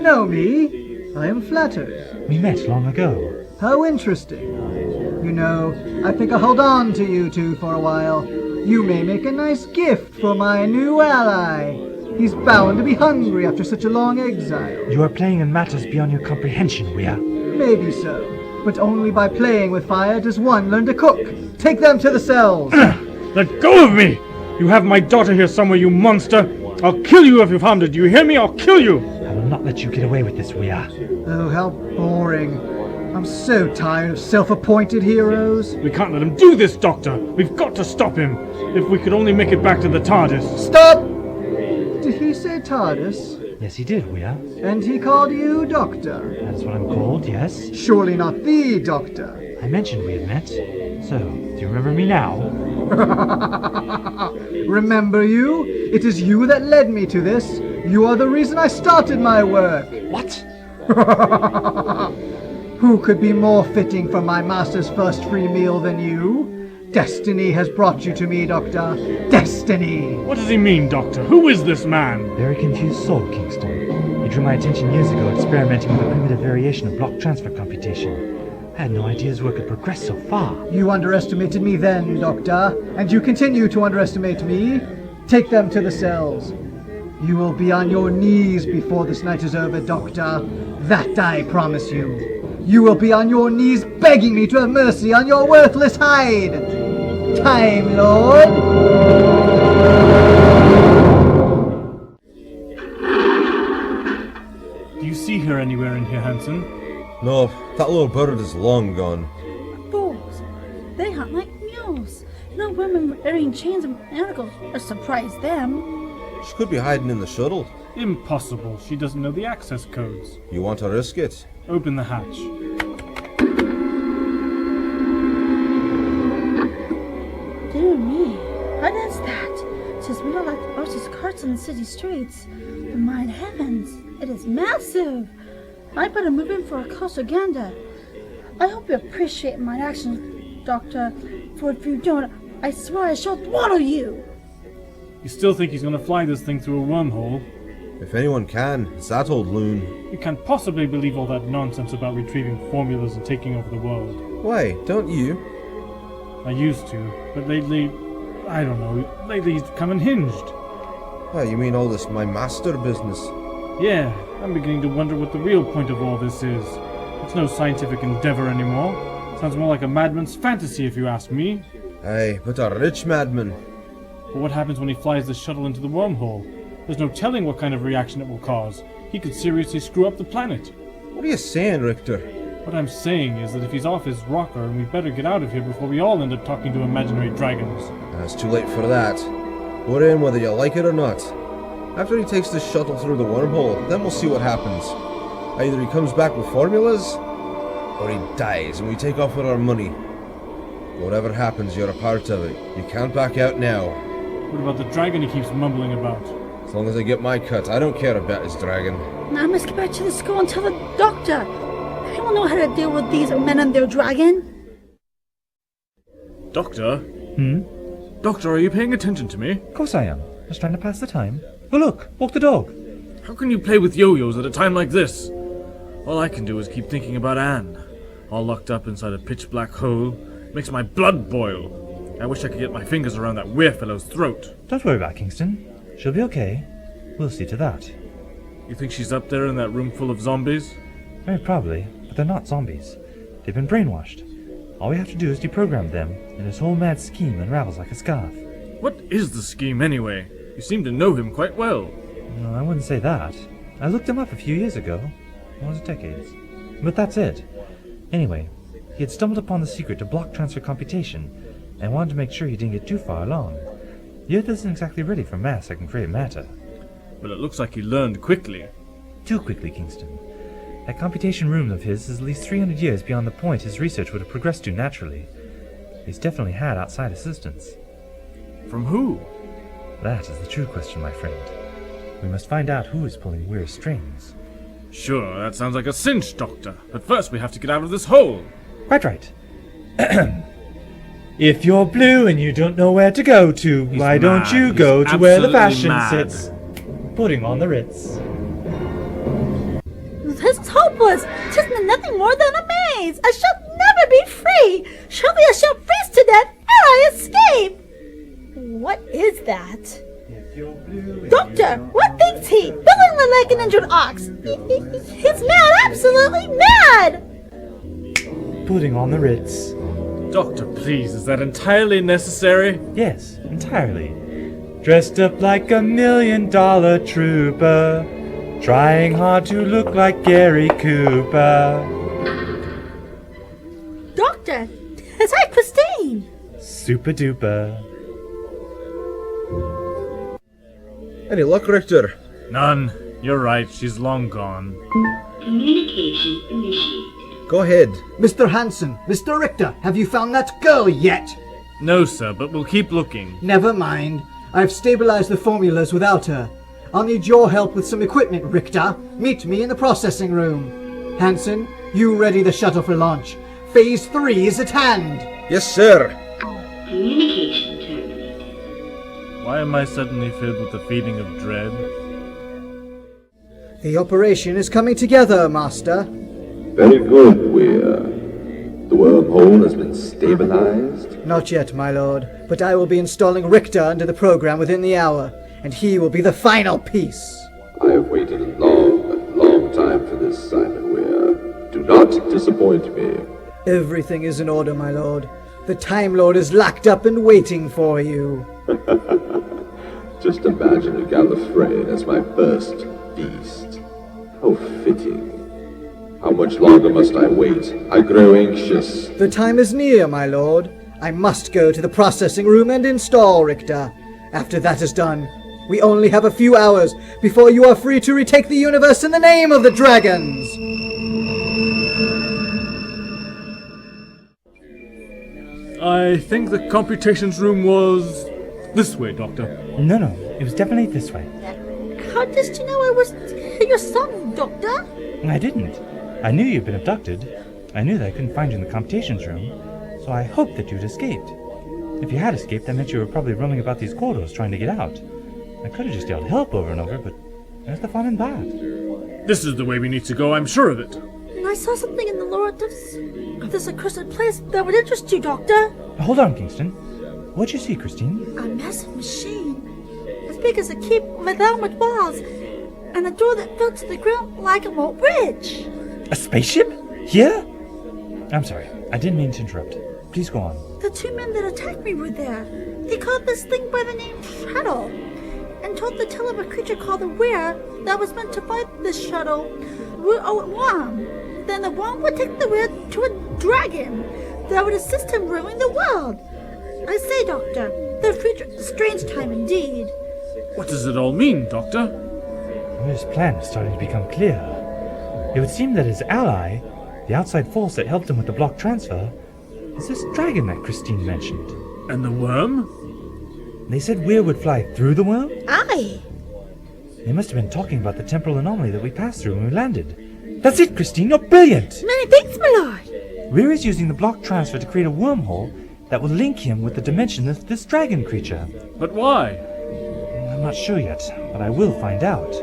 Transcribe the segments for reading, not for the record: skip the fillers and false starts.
know me? I am flattered. We met long ago. How interesting. You know, I think I'll hold on to you two for a while. You may make a nice gift for my new ally. He's bound to be hungry after such a long exile. You are playing in matters beyond your comprehension, Rhea. Maybe so. But only by playing with fire does one learn to cook. Take them to the cells. Let go of me! You have my daughter here somewhere, you monster! I'll kill you if you've harmed her. Do you hear me? I'll kill you! I will not let you get away with this, Rhea. Oh, how boring. I'm so tired of self-appointed heroes. We can't let him do this, Doctor! We've got to stop him! If we could only make it back to the TARDIS! Stop! Did he say TARDIS? Yes, he did, Rhea. And he called you Doctor? That's what I'm called, yes. Surely not the Doctor. I mentioned we had met. So, do you remember me now? Remember you? It is you that led me to this. You are the reason I started my work. What? Who could be more fitting for my master's first free meal than you? Destiny has brought you to me, Doctor. Destiny! What does he mean, Doctor? Who is this man? Very confused soul, Kingston. He drew my attention years ago experimenting with a primitive variation of block transfer computation. I had no idea his work had progressed so far. You underestimated me then, Doctor, and you continue to underestimate me. Take them to the cells. You will be on your knees before this night is over, Doctor. That I promise you. You will be on your knees begging me to have mercy on your worthless hide. Time Lord. Do you see her anywhere in here, Hanson? No, that little bird is long gone. Fools! They hunt like mules. No women wearing chains and manacles or surprise them. She could be hiding in the shuttle. Impossible. She doesn't know the access codes. You want to risk it? Open the hatch. Dear me, what is that? Tis more like horses' carts on the city streets. But my heavens, it is massive. I better move in for a closer gander. I hope you appreciate my actions, Doctor, for if you don't, I swear I shall throttle you. You still think he's going to fly this thing through a wormhole? If anyone can, it's that old loon. You can't possibly believe all that nonsense about retrieving formulas and taking over the world. Why, don't you? I used to, but lately, I don't know, lately he's become unhinged. Oh, you mean all this my master business? Yeah, I'm beginning to wonder what the real point of all this is. It's no scientific endeavor anymore. Sounds more like a madman's fantasy if you ask me. Aye, but a rich madman. But what happens when he flies the shuttle into the wormhole? There's no telling what kind of reaction it will cause. He could seriously screw up the planet. What are you saying, Richter? What I'm saying is that if he's off his rocker, we better get out of here before we all end up talking to imaginary dragons. It's too late for that. We're in whether you like it or not. After he takes the shuttle through the wormhole, then we'll see what happens. Either he comes back with formulas, or he dies and we take off with our money. Whatever happens, you're a part of it. You can't back out now. What about the dragon he keeps mumbling about? As long as I get my cut, I don't care about his dragon. Now I must get back to the school and tell the doctor. He will know how to deal with these men and their dragon. Doctor? Doctor, are you paying attention to me? Of course I am. Just trying to pass the time. Oh look, walk the dog. How can you play with yo-yos at a time like this? All I can do is keep thinking about Anne. All locked up inside a pitch-black hole. Makes my blood boil. I wish I could get my fingers around that weir fellow's throat. Don't worry about Kingston. She'll be okay. We'll see to that. You think she's up there in that room full of zombies? Very probably, but they're not zombies. They've been brainwashed. All we have to do is deprogram them, and his whole mad scheme unravels like a scarf. What is the scheme anyway? You seem to know him quite well. No, I wouldn't say that. I looked him up a few years ago. Almost decades. But that's it. Anyway, he had stumbled upon the secret to block transfer computation, and wanted to make sure he didn't get too far along. The Earth isn't exactly ready for mass that can create matter. But it looks like he learned quickly. Too quickly, Kingston. That computation room of his is at least 300 years beyond the point his research would have progressed to naturally. He's definitely had outside assistance. From who? That is the true question, my friend. We must find out who is pulling Weir's strings. Sure, that sounds like a cinch, Doctor. But first we have to get out of this hole. Quite right. If you're blue and you don't know where to go to, why don't you go to where the fashion sits? Putting on the Ritz. This is hopeless. 'Tis nothing more than a maze. I shall never be free. Surely I shall freeze to death ere I escape. What is that? Doctor, what thinks he? Billingly like an injured ox. He's mad, absolutely mad. Putting on the Ritz. Doctor, please, is that entirely necessary? Yes, entirely. Dressed up like $1 million trooper, trying hard to look like Gary Cooper. Doctor, it's I, Christine. Super duper. Any luck, Richter? None. You're right, she's long gone. Communication initiated. Go ahead. Mr. Hansen, Mr. Richter, have you found that girl yet? No, sir, but we'll keep looking. Never mind. I've stabilized the formulas without her. I'll need your help with some equipment, Richter. Meet me in the processing room. Hansen, you ready the shuttle for launch. Phase 3 is at hand. Yes, sir. Communication terminated. Why am I suddenly filled with a feeling of dread? The operation is coming together, Master. Very good, Weir. The wormhole has been stabilized. Not yet, my lord, but I will be installing Richter into the program within the hour, and he will be the final piece. I have waited a long time for this, Simon Weir. Do not disappoint me. Everything is in order, my lord. The Time Lord is locked up and waiting for you. Just imagine a Gallifreyan as my first beast. How fitting. How much longer must I wait? I grow anxious. The time is near, my lord. I must go to the processing room and install Richter. After that is done, we only have a few hours before you are free to retake the universe in the name of the dragons. I think the computations room was this way, Doctor. No, it was definitely this way. How did you know I was your son, Doctor? I didn't. I knew you'd been abducted. I knew that I couldn't find you in the computations room, so I hoped that you'd escaped. If you had escaped, that meant you were probably roaming about these corridors trying to get out. I could have just yelled help over and over, but where's the fun in that? This is the way we need to go, I'm sure of it. And I saw something in the lore of this accursed place that would interest you, Doctor. Hold on, Kingston. What'd you see, Christine? A massive machine, as big as a keep with armored walls, and a door that fell to the ground like a moat bridge. A spaceship? Here? I'm sorry. I didn't mean to interrupt. Please go on. The two men that attacked me were there. They called this thing by the name Shuttle, and told the tale of a creature called the Weir that was meant to fight this shuttle with a worm. Then the worm would take the Weir to a dragon that would assist him ruling the world. I say, Doctor, the future is a strange time indeed. What does it all mean, Doctor? His plan is starting to become clear. It would seem that his ally, the outside force that helped him with the block transfer, is this dragon that Christine mentioned. And the worm? They said Weir would fly through the worm? Aye. They must have been talking about the temporal anomaly that we passed through when we landed. That's it, Christine, you're brilliant! Many thanks, my lord. Weir is using the block transfer to create a wormhole that will link him with the dimension of this dragon creature. But why? I'm not sure yet, but I will find out.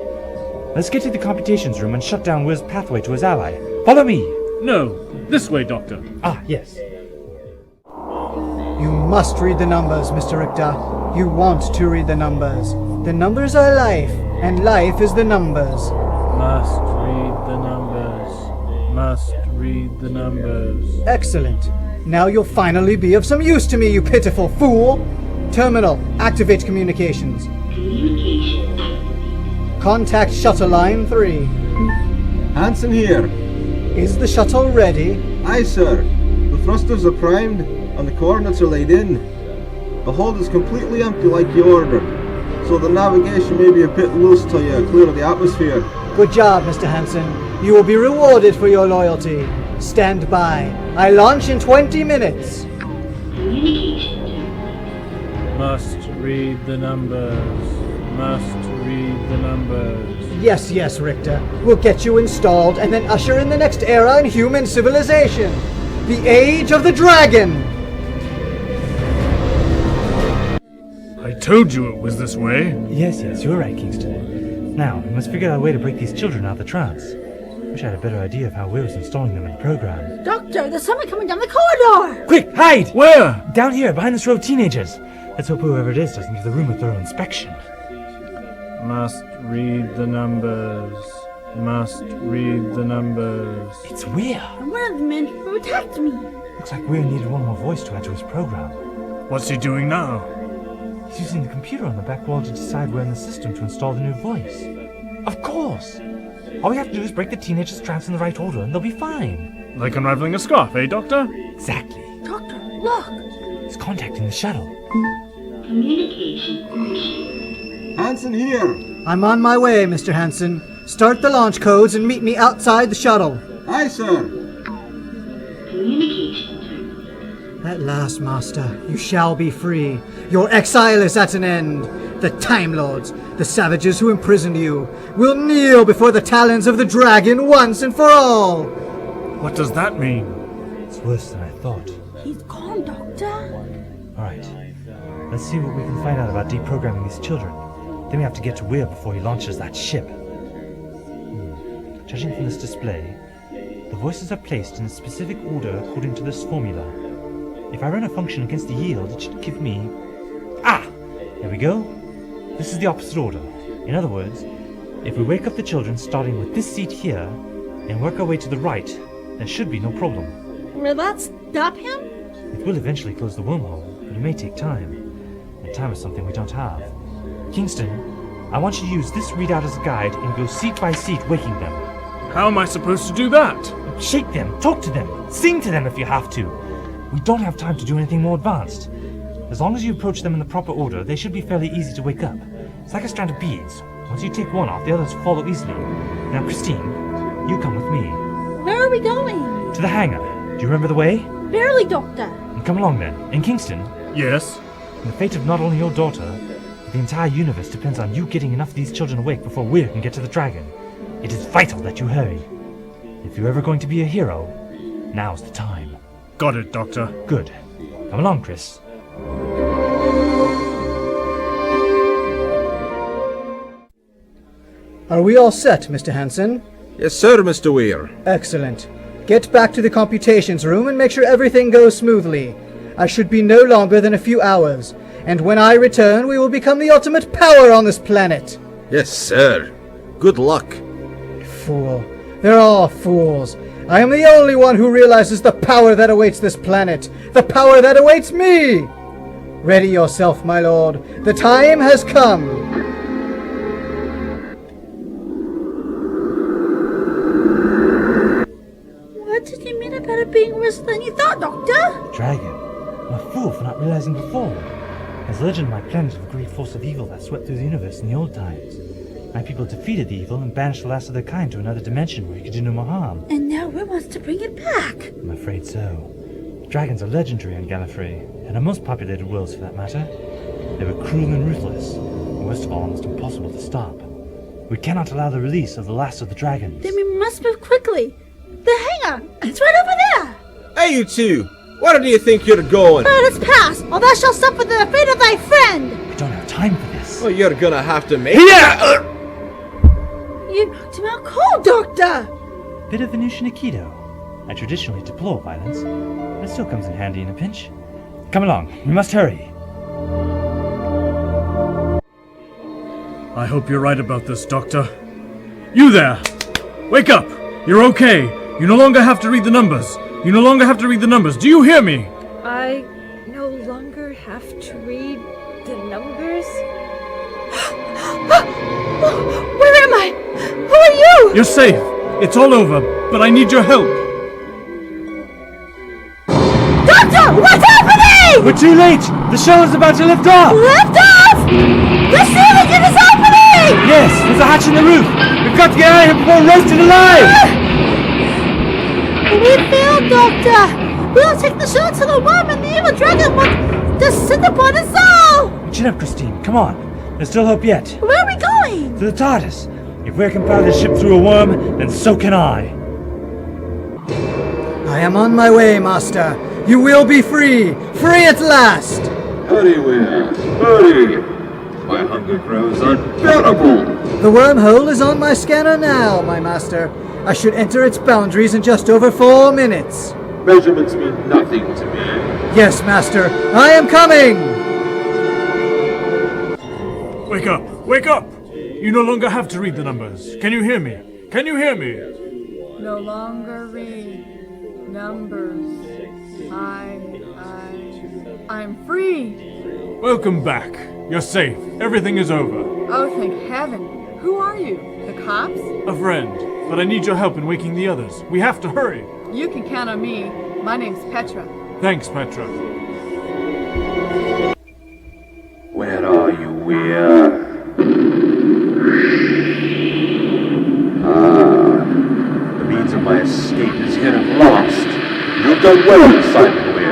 Let's get to the computations room and shut down Weir's pathway to his ally. Follow me! No, this way, Doctor. Ah, yes. You must read the numbers, Mr. Richter. You want to read the numbers. The numbers are life, and life is the numbers. Must read the numbers. Must read the numbers. Excellent. Now you'll finally be of some use to me, you pitiful fool! Terminal, activate communications. Communication activated. Contact shuttle line 3. Hansen here. Is the shuttle ready? Aye, sir. The thrusters are primed and the coordinates are laid in. The hold is completely empty like you ordered, so the navigation may be a bit loose till you clear the atmosphere. Good job, Mr. Hansen. You will be rewarded for your loyalty. Stand by. I launch in 20 minutes. Communication terminated. Must read the numbers. Must read the numbers. Yes, Richter. We'll get you installed and then usher in the next era in human civilization. The Age of the Dragon! I told you it was this way. Yes, you're right, Kingston. Now, we must figure out a way to break these children out of the trance. Wish I had a better idea of how Weir was installing them in the program. Doctor, there's someone coming down the corridor! Quick, hide! Where? Down here, behind this row of teenagers. Let's hope whoever it is doesn't give the room a thorough inspection. Must read the numbers. Must read the numbers. It's Weir. And one of the men who attacked me. Looks like Weir needed one more voice to add to his program. What's he doing now? He's using the computer on the back wall to decide where in the system to install the new voice. Of course! All we have to do is break the teenagers' trance in the right order and they'll be fine. Like unraveling a scarf, eh, Doctor? Exactly. Doctor, look! He's contacting the shuttle. Communication initiated. Hansen here. I'm on my way, Mr. Hansen. Start the launch codes and meet me outside the shuttle. Aye, sir. Communication terminated. At last, Master, you shall be free. Your exile is at an end. The Time Lords, the savages who imprisoned you, will kneel before the talons of the dragon once and for all. What does that mean? It's worse than I thought. He's gone, Doctor. Alright. Let's see what we can find out about deprogramming these children. Then we have to get to Weir before he launches that ship. Judging from this display, the voices are placed in a specific order according to this formula. If I run a function against the yield, it should give me... Ah! There we go. This is the opposite order. In other words, if we wake up the children starting with this seat here, and work our way to the right, there should be no problem. Will that stop him? It will eventually close the wormhole, but it may take time. And time is something we don't have. Kingston, I want you to use this readout as a guide and go seat by seat waking them. How am I supposed to do that? Shake them, talk to them, sing to them if you have to. We don't have time to do anything more advanced. As long as you approach them in the proper order, they should be fairly easy to wake up. It's like a strand of beads. Once you take one off, the others follow easily. Now, Christine, you come with me. Where are we going? To the hangar. Do you remember the way? Barely, Doctor. And come along then. In Kingston, Yes? the fate of not only your daughter, but the entire universe depends on you getting enough of these children awake before Weir can get to the dragon. It is vital that you hurry. If you're ever going to be a hero, now's the time. Got it, Doctor. Good. Come along, Chris. Are we all set, Mr. Hansen? Yes, sir, Mr. Weir. Excellent. Get back to the computations room and make sure everything goes smoothly. I should be no longer than a few hours, and when I return we will become the ultimate power on this planet. Yes, sir. Good luck. Fool. They're all fools. I am the only one who realizes the power that awaits this planet. The power that awaits me! Ready yourself, my lord. The time has come. What did you mean about it being worse than you thought, Doctor? Dragon. I'm a fool for not realizing before. As legend, my planet of a great force of evil that swept through the universe in the old times. My people defeated the evil and banished the last of their kind to another dimension where it could do no more harm. And now we wants to bring it back. I'm afraid so. Dragons are legendary on Gallifrey, and on most populated worlds for that matter. They were cruel and ruthless, and worst of all, almost impossible to stop. We cannot allow the release of the last of the dragons. Then we must move quickly. The hangar! It's right over there! Hey, you two! Where do you think you're going? Let us pass, or thou shalt suffer the fate of thy friend! We don't have time for this. Well, you're gonna have to make... Yeah! You knocked him out cold, Doctor! Bit of Venusian Aikido. I traditionally deplore violence, but it still comes in handy in a pinch. Come along, we must hurry. I hope you're right about this, Doctor. You there! Wake up! You're okay! You no longer have to read the numbers! You no longer have to read the numbers! Do you hear me? I no longer have to read the numbers? Where am I? Who are you? You're safe! It's all over, but I need your help! Doctor, what's happening? We're too late! The show is about to lift off! Lift off! The ceiling is opening! Yes, there's a hatch in the roof! We've got to get out of here before we're roasted alive! We failed, Doctor! We'll take the shuttle to the worm and the evil dragon will descend upon us all! Chin up, Christine, come on. There's still hope yet. Where are we going? To the TARDIS. If we can power this ship through a worm, then so can I. I am on my way, Master. You will be free! Free at last! Hurry, Weir! Hurry! My hunger grows unbearable! The wormhole is on my scanner now, my master. I should enter its boundaries in just over 4 minutes. Measurements mean nothing to me. Yes, Master. I am coming! Wake up! Wake up! You no longer have to read the numbers. Can you hear me? Can you hear me? No longer read numbers. I'm free. Welcome back. You're safe. Everything is over. Oh, thank heaven. Who are you? The cops? A friend, but I need your help in waking the others. We have to hurry. You can count on me. My name's Petra. Thanks, Petra. Where are you, Weir? The means of my escape is here at last. You've done well, Simon Weir.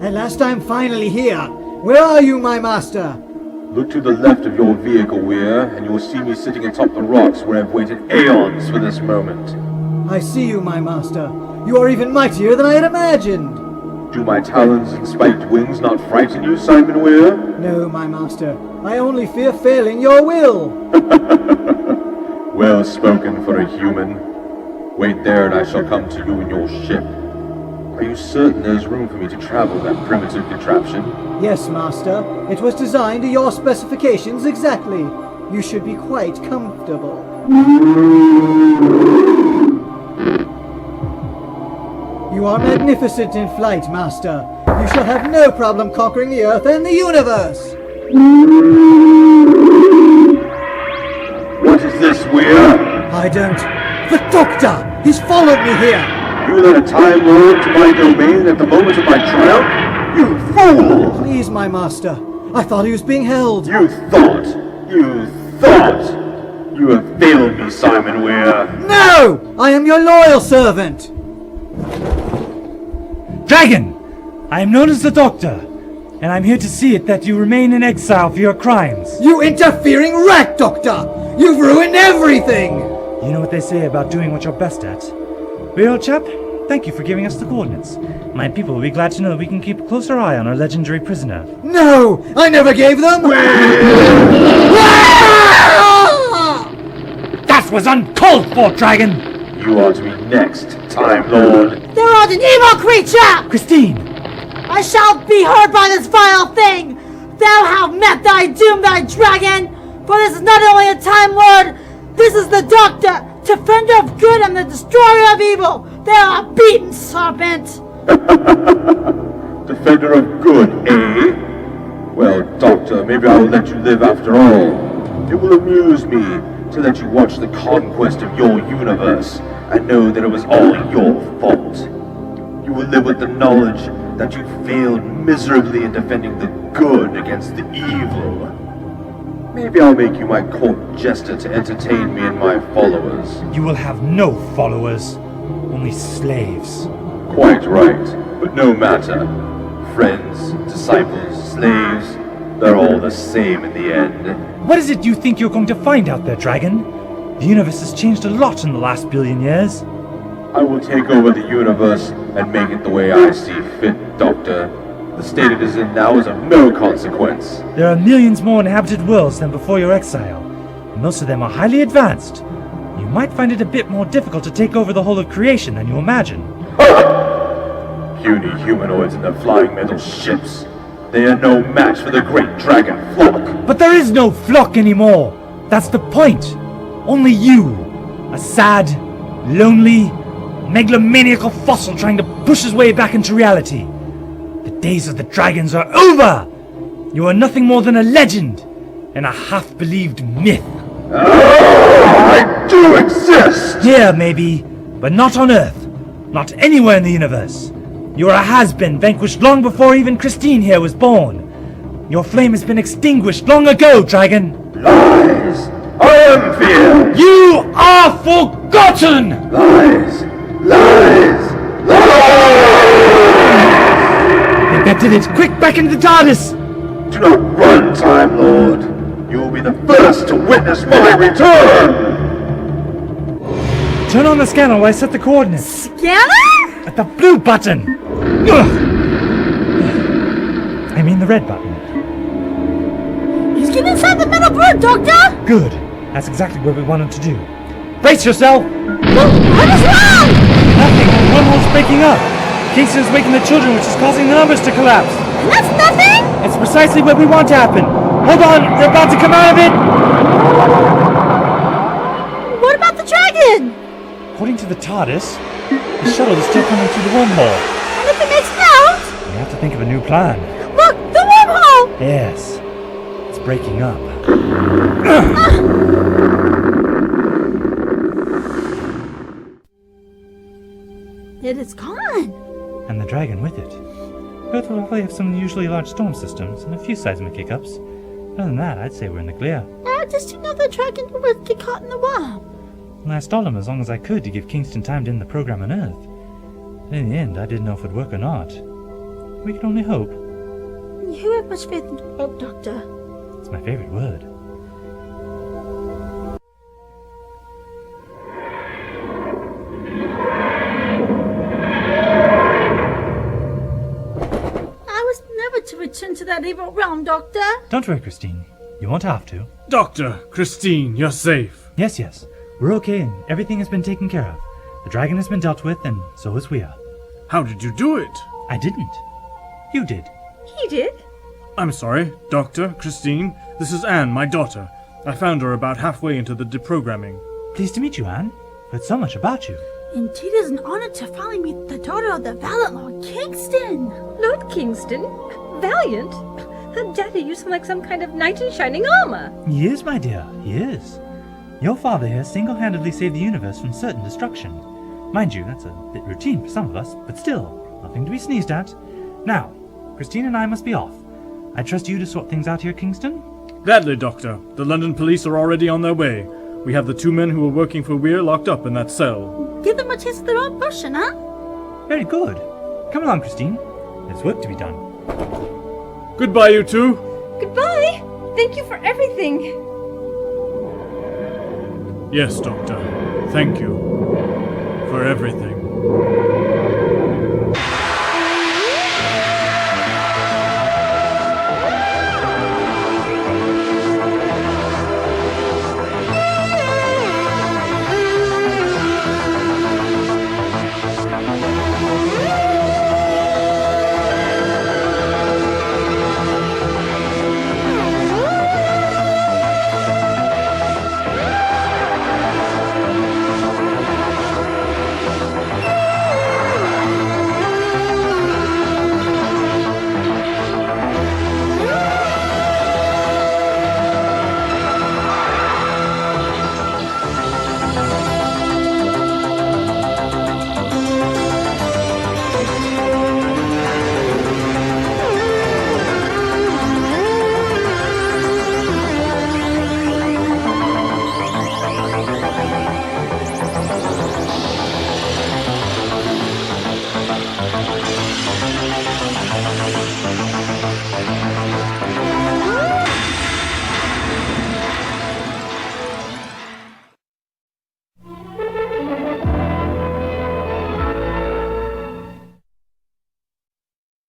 At last I'm finally here. Where are you, my master? Look to the left of your vehicle, Weir, and you will see me sitting atop the rocks where I've waited aeons for this moment. I see you, my master. You are even mightier than I had imagined. Do my talons and spiked wings not frighten you, Simon Weir? No, my master. I only fear failing your will. Well spoken for a human. Wait there and I shall come to you in your ship. Are you certain there's room for me to travel that primitive contraption? Yes, master. It was designed to your specifications exactly. You should be quite comfortable. You are magnificent in flight, master. You shall have no problem conquering the Earth and the universe. What is this, Weir? I don't... The Doctor! He's followed me here! You let a Time Lord to my domain at the moment of my triumph? You fool! Please, my master. I thought he was being held. You thought! You have failed me, Simon Weir. No! I am your loyal servant! Dragon! I am known as the Doctor, and I'm here to see it that you remain in exile for your crimes. You interfering rat, Doctor! You've ruined everything! You know what they say about doing what you're best at. Weird old chap, thank you for giving us the coordinates. My people will be glad to know that we can keep a closer eye on our legendary prisoner. No! I never gave them! That was uncalled for, Dragon! You are to be next, Time Lord. Thou art an evil creature! Christine! I shall be heard by this vile thing! Thou have met thy doom, thy dragon! For this is not only a Time Lord, this is the Doctor, defender of good and the destroyer of evil! Thou art beaten, serpent! Defender of good, eh? Well, Doctor, maybe I'll let you live after all. It will amuse me to let you watch the conquest of your universe and know that it was all your fault. You will live with the knowledge that you failed miserably in defending the good against the evil. Maybe I'll make you my court jester to entertain me and my followers. You will have no followers, only slaves. Quite right, but no matter. Friends, disciples, slaves, they're all the same in the end. What is it you think you're going to find out there, Dragon? The universe has changed a lot in the last billion years. I will take over the universe and make it the way I see fit, Doctor. The state it is in now is of no consequence. There are millions more inhabited worlds than before your exile, and most of them are highly advanced. You might find it a bit more difficult to take over the whole of creation than you imagine. Puny humanoids in their flying metal ships. They are no match for the great dragon flock. But there is no flock anymore! That's the point! Only you! A sad, lonely, megalomaniacal fossil trying to push his way back into reality. The days of the dragons are over! You are nothing more than a legend and a half-believed myth. I do exist! Here, maybe, but not on Earth. Not anywhere in the universe. You are a has-been, vanquished long before even Christine here was born. Your flame has been extinguished long ago, Dragon. Lies! I am fear! You are forgotten! Lies! Lies! Think that did it! Quick, back into the TARDIS! Do not run, Time Lord! You will be the first to witness my return! Turn on the scanner while I set the coordinates. Scanner? At the blue button! Ugh. I mean the red button. inside the metal bird, Doctor! Good. That's exactly what we wanted to do. Brace yourself! What is wrong? Nothing. The wormhole's breaking up. Kingston's waking the children, which is causing the numbers to collapse. And that's nothing? It's precisely what we want to happen. Hold on, we're about to come out of it. What about the dragon? According to the TARDIS, the shuttle is still coming through the wormhole. And if it makes it out? We have to think of a new plan. Look, the wormhole! Yes. It's breaking up. It is gone. And the dragon with it. Earth will probably have some unusually large storm systems and a few seismic hiccups. Other than that, I'd say we're in the clear. How did you know the dragon would get caught in the worm? And I stalled him as long as I could to give Kingston time to end the program on Earth. But in the end, I didn't know if it'd work or not. We can only hope. You have much faith in hope, Doctor. It's my favorite word. I was never to return to that evil realm, Doctor. Don't worry, Christine. You won't have to. Doctor, Christine, you're safe. Yes. We're okay and everything has been taken care of. The dragon has been dealt with and so is we are. How did you do it? I didn't. You did. He did. I'm sorry, Doctor, Christine. This is Anne, my daughter. I found her about halfway into the deprogramming. Pleased to meet you, Anne. Heard so much about you. Indeed, it is an honor to finally meet the daughter of the valiant Lord Kingston. Lord Kingston? Valiant? Daddy, you sound like some kind of knight in shining armor. He is, my dear. He is. Your father here single-handedly saved the universe from certain destruction. Mind you, that's a bit routine for some of us, but still, nothing to be sneezed at. Now, Christine and I must be off. I trust you to sort things out here, Kingston? Gladly, Doctor. The London police are already on their way. We have the 2 men who were working for Weir locked up in that cell. Give them a taste of their own potion, huh? Very good. Come along, Christine. There's work to be done. Goodbye, you two. Goodbye. Thank you for everything. Yes, Doctor. Thank you for everything.